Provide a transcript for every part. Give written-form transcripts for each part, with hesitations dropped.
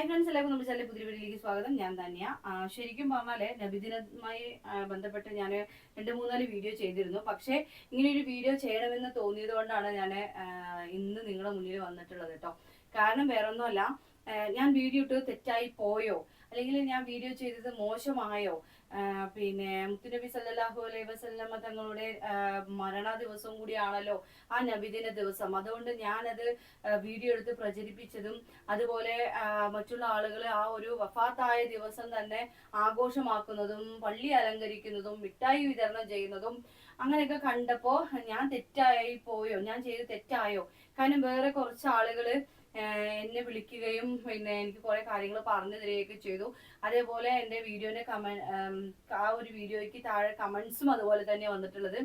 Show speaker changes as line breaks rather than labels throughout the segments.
Hi friends, എല്ലാവർക്കും നമ്മുടെ ചാനലിലെ പുതിയ വീഡിയോയിലേക്ക് സ്വാഗതം. ഞാൻ തന്നെയാ. ശരിക്കും പറഞ്ഞാല് നബിദിനവുമായി ബന്ധപ്പെട്ട് ഞാൻ 2-3 വീഡിയോ ചെയ്തിരുന്നു. പക്ഷേ ഇങ്ങനെ ഒരു വീഡിയോ ചെയ്യണമെന്ന് തോന്നിയത് കൊണ്ടാണ് ഞാൻ ഇന്ന് നിങ്ങളുടെ മുന്നിൽ വന്നിട്ടുള്ളത് കേട്ടോ. കാരണം വേറൊന്നുമല്ല, ഞാൻ വീഡിയോ ഇട്ട് തെറ്റായി പോയോ, അല്ലെങ്കിൽ ഞാൻ വീഡിയോ ചെയ്തത് മോശമായോ, പിന്നെ മുത്തുനബി സല്ലല്ലാഹു അലൈഹി വസല്ലമ തങ്ങളുടെ മരണ ദിവസവും കൂടിയാണല്ലോ ആ നബിദിന ദിവസം. അതുകൊണ്ട് ഞാനത് വീഡിയോ എടുത്ത് പ്രചരിപ്പിച്ചതും അതുപോലെ മറ്റുള്ള ആളുകൾ ആ ഒരു വഫാത്തായ ദിവസം തന്നെ ആഘോഷമാക്കുന്നതും പള്ളി അലങ്കരിക്കുന്നതും മിഠായി വിതരണം ചെയ്യുന്നതും അങ്ങനെയൊക്കെ കണ്ടപ്പോ ഞാൻ തെറ്റായി പോയോ, ഞാൻ ചെയ്ത് തെറ്റായോ. കാരണം വേറെ കുറച്ച് ആളുകള് എന്നെ വിളിക്കുകയും പിന്നെ എനിക്ക് കുറെ കാര്യങ്ങൾ പറഞ്ഞു തരികയൊക്കെ ചെയ്തു. അതേപോലെ എൻ്റെ വീഡിയോന്റെ ആ ഒരു വീഡിയോയ്ക്ക് താഴെ കമന്റ്സും അതുപോലെ തന്നെ വന്നിട്ടുള്ളത്.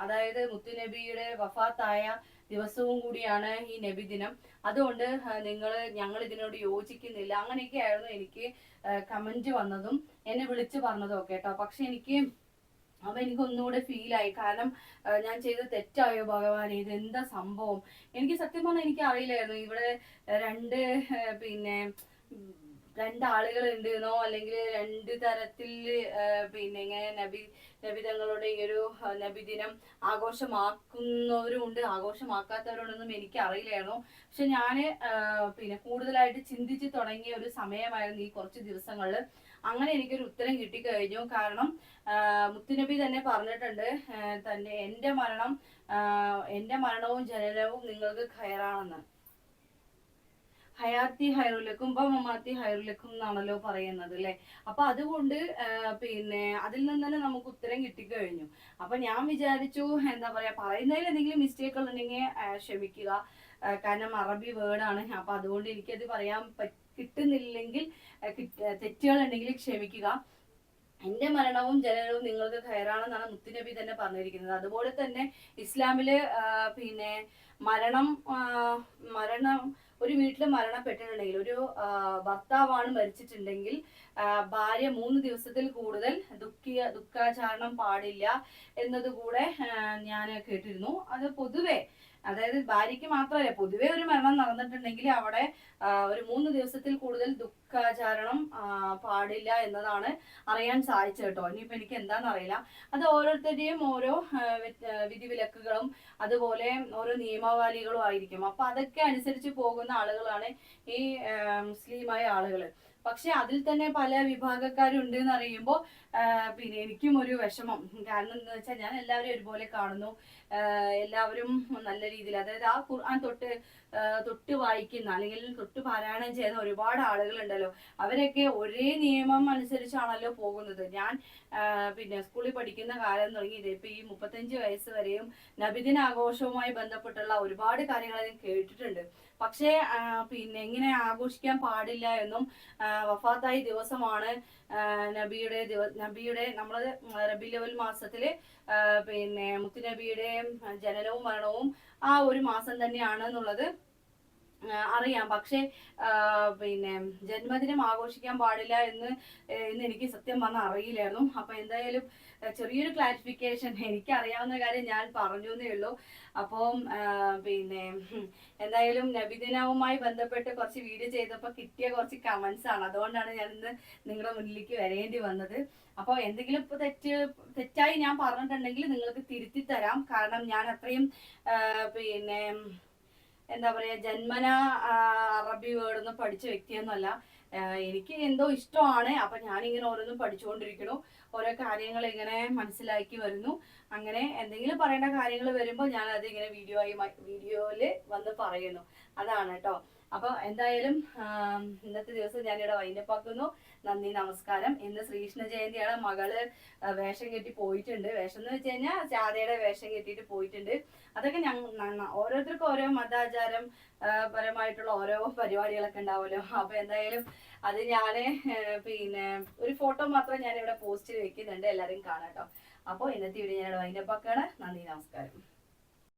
അതായത് മുത്തുനബിയുടെ വഫാത്തായ ദിവസവും കൂടിയാണ് ഈ നബിദിനം, അതുകൊണ്ട് ഞങ്ങൾ ഇതിനോട് യോജിക്കുന്നില്ല, അങ്ങനെയൊക്കെയായിരുന്നു എനിക്ക് കമന്റ് വന്നതും എന്നെ വിളിച്ചു പറഞ്ഞതും ഒക്കെ കേട്ടോ. പക്ഷെ അപ്പൊ എനിക്ക് ഒന്നുകൂടെ ഫീലായി. കാരണം ഞാൻ ചെയ്ത് തെറ്റായോ ഭഗവാൻ, ഇത് എന്താ സംഭവം. എനിക്ക് സത്യം പറഞ്ഞാൽ എനിക്ക് അറിയില്ലായിരുന്നു ഇവിടെ പിന്നെ രണ്ടാളുകൾ ഉണ്ടെന്നോ, അല്ലെങ്കിൽ 2 തരത്തിൽ പിന്നെ ഇങ്ങനെ നബി തങ്ങളുടെ ഈ ഒരു നബിദിനം ആഘോഷമാക്കുന്നവരും ഉണ്ട്, ആഘോഷമാക്കാത്തവരുണ്ടെന്നും എനിക്ക് അറിയില്ലായിരുന്നു. പക്ഷെ ഞാന് പിന്നെ കൂടുതലായിട്ട് ചിന്തിച്ച് തുടങ്ങിയ ഒരു സമയമായിരുന്നു ഈ കുറച്ച് ദിവസങ്ങളിൽ. അങ്ങനെ എനിക്കൊരു ഉത്തരം കിട്ടിക്കഴിഞ്ഞു. കാരണം മുത്തുനബി തന്നെ പറഞ്ഞിട്ടുണ്ട്, എന്റെ മരണവും ജനനവും നിങ്ങൾക്ക് ഖൈറാണെന്ന്. ഹയാത്തി ഹൈറുലക്കും മമാത്തി ഹൈറുലക്കും എന്നാണല്ലോ പറയുന്നത് അല്ലെ. അപ്പൊ അതുകൊണ്ട് പിന്നെ അതിൽ നിന്ന് തന്നെ നമുക്ക് ഉത്തരം കിട്ടിക്കഴിഞ്ഞു. അപ്പൊ ഞാൻ വിചാരിച്ചു, എന്താ പറയാ, പറയുന്നതിൽ എന്തെങ്കിലും മിസ്റ്റേക്കുകൾ ഉണ്ടെങ്കിൽ ക്ഷമിക്കുക. കാരണം അറബി വേർഡാണ്. അപ്പൊ അതുകൊണ്ട് എനിക്കത് പറയാൻ കിട്ടുന്നില്ലെങ്കിൽ, തെറ്റുകൾ ഉണ്ടെങ്കിൽ ക്ഷമിക്കുക. എന്റെ മരണവും ജനനവും നിങ്ങൾക്ക് ഖൈറാണെന്നാണ് മുത്തുനബി തന്നെ പറഞ്ഞിരിക്കുന്നത്. അതുപോലെ തന്നെ ഇസ്ലാമില് പിന്നെ മരണം ഒരു വീട്ടിൽ മരണപ്പെട്ടിട്ടുണ്ടെങ്കിൽ, ഒരു ഭർത്താവാണ് മരിച്ചിട്ടുണ്ടെങ്കിൽ ഭാര്യ 3 ദിവസത്തിൽ കൂടുതൽ ദുഃഖാചരണം പാടില്ല എന്നതുകൂടെ ഞാൻ കേട്ടിരുന്നു. അത് പൊതുവെ, അതായത് ഭാര്യയ്ക്ക് മാത്രമല്ല, പൊതുവെ ഒരു മരണം നടന്നിട്ടുണ്ടെങ്കിൽ അവിടെ ഒരു 3 ദിവസത്തിൽ കൂടുതൽ ദുഃഖാചരണം പാടില്ല എന്നതാണ് അറിയാൻ സാധിച്ചത് കേട്ടോ. ഇനിയിപ്പോ എനിക്ക് എന്താണെന്ന് അറിയില്ല. അത് ഓരോരുത്തരുടെയും ഓരോ വിധിവിലക്കുകളും അതുപോലെ ഓരോ നിയമാവലികളും ആയിരിക്കും. അപ്പൊ അതൊക്കെ അനുസരിച്ച് പോകുന്ന ആളുകളാണ് ഈ മുസ്ലിമായ ആളുകൾ. പക്ഷെ അതിൽ തന്നെ പല വിഭാഗക്കാരുണ്ട് എന്ന് അറിയുമ്പോൾ പിന്നെ എനിക്കും ഒരു വിഷമം. കാരണം എന്താ വെച്ചാൽ ഞാൻ എല്ലാവരും ഒരുപോലെ കാണുന്നു. എല്ലാവരും നല്ല രീതിയിൽ, അതായത് ആ ഖുർആൻ തൊട്ട് വായിക്കുന്ന അല്ലെങ്കിൽ തൊട്ട് പാരായണം ചെയ്യുന്ന ഒരുപാട് ആളുകളുണ്ടല്ലോ. അവരൊക്കെ ഒരേ നിയമം അനുസരിച്ചാണല്ലോ പോകുന്നത്. ഞാൻ പിന്നെ സ്കൂളിൽ പഠിക്കുന്ന കാലം തുടങ്ങി ഇപ്പൊ ഈ 35 വയസ്സ് വരെയും നബിദിനാഘോഷവുമായി ബന്ധപ്പെട്ടുള്ള ഒരുപാട് കാര്യങ്ങൾ ഞാൻ കേട്ടിട്ടുണ്ട്. പക്ഷേ പിന്നെ ഇങ്ങനെ ആഘോഷിക്കാൻ പാടില്ല എന്നും വഫാത്തായ ദിവസമാണ് നബിയുടെ നമ്മള് റബീഉൽ അവ്വൽ മാസത്തില് പിന്നെ മുത്തുനബിയുടെ ജനനവും മരണവും ആ ഒരു മാസം തന്നെയാണ് എന്നുള്ളത് അറിയാം. പക്ഷെ പിന്നെ ജന്മദിനം ആഘോഷിക്കാൻ പാടില്ല എന്ന് എനിക്ക് സത്യം പറഞ്ഞാൽ അറിയില്ലായിരുന്നു. അപ്പൊ എന്തായാലും ചെറിയൊരു ക്ലാരിഫിക്കേഷൻ, എനിക്ക് അറിയാവുന്ന കാര്യം ഞാൻ പറഞ്ഞു എന്നേ ഉള്ളൂ. അപ്പം പിന്നെ എന്തായാലും നബിദിനവുമായി ബന്ധപ്പെട്ട് കുറച്ച് വീഡിയോ ചെയ്തപ്പോൾ കിട്ടിയ കുറച്ച് കമന്റ്സ് ആണ്. അതുകൊണ്ടാണ് ഞാൻ ഇന്ന് നിങ്ങളുടെ മുന്നിലേക്ക് വരേണ്ടി വന്നത്. അപ്പോൾ എന്തെങ്കിലും ഇപ്പൊ തെറ്റായി ഞാൻ പറഞ്ഞിട്ടുണ്ടെങ്കിൽ നിങ്ങൾക്ക് തിരുത്തി തരാം. കാരണം ഞാൻ അത്രയും പിന്നെ എന്താ പറയാ, ജന്മന അറബി വേർഡൊന്നും പഠിച്ച വ്യക്തിയൊന്നുമല്ല. എനിക്ക് എന്തോ ഇഷ്ടമാണ്. അപ്പൊ ഞാനിങ്ങനെ ഓരോന്നും പഠിച്ചുകൊണ്ടിരിക്കണു, ഓരോ കാര്യങ്ങൾ ഇങ്ങനെ മനസ്സിലാക്കി വരുന്നു. അങ്ങനെ എന്തെങ്കിലും പറയേണ്ട കാര്യങ്ങൾ വരുമ്പോൾ ഞാൻ അത് ഇങ്ങനെ വീഡിയോയില് വന്ന് പറയുന്നു. അതാണ് കേട്ടോ. അപ്പൊ എന്തായാലും ഇന്നത്തെ ദിവസം ഞാനിവിടെ വൈൻഡപ്പാക്കുന്നു. നന്ദി, നമസ്കാരം. ഇന്ന് ശ്രീകൃഷ്ണ ജയന്തിയാണ്. മകള് വേഷം കെട്ടി പോയിട്ടുണ്ട്. വേഷം എന്ന് വെച്ച് കഴിഞ്ഞാൽ ജാഥയുടെ വേഷം കെട്ടിയിട്ട് പോയിട്ടുണ്ട്. അതൊക്കെ ഓരോരുത്തർക്കും ഓരോ മതാചാരം പരമായിട്ടുള്ള ഓരോ പരിപാടികളൊക്കെ ഉണ്ടാവുമല്ലോ. അപ്പൊ എന്തായാലും അത് ഞാന് പിന്നെ ഒരു ഫോട്ടോ മാത്രം ഞാൻ ഇവിടെ പോസ്റ്റിൽ വെക്കുന്നുണ്ട്, എല്ലാവരും കാണാം കേട്ടോ. അപ്പോൾ ഇന്നത്തെ വീഡിയോ ഞാൻ വൈൻഡപ്പാക്കാണ്. നന്ദി, നമസ്കാരം.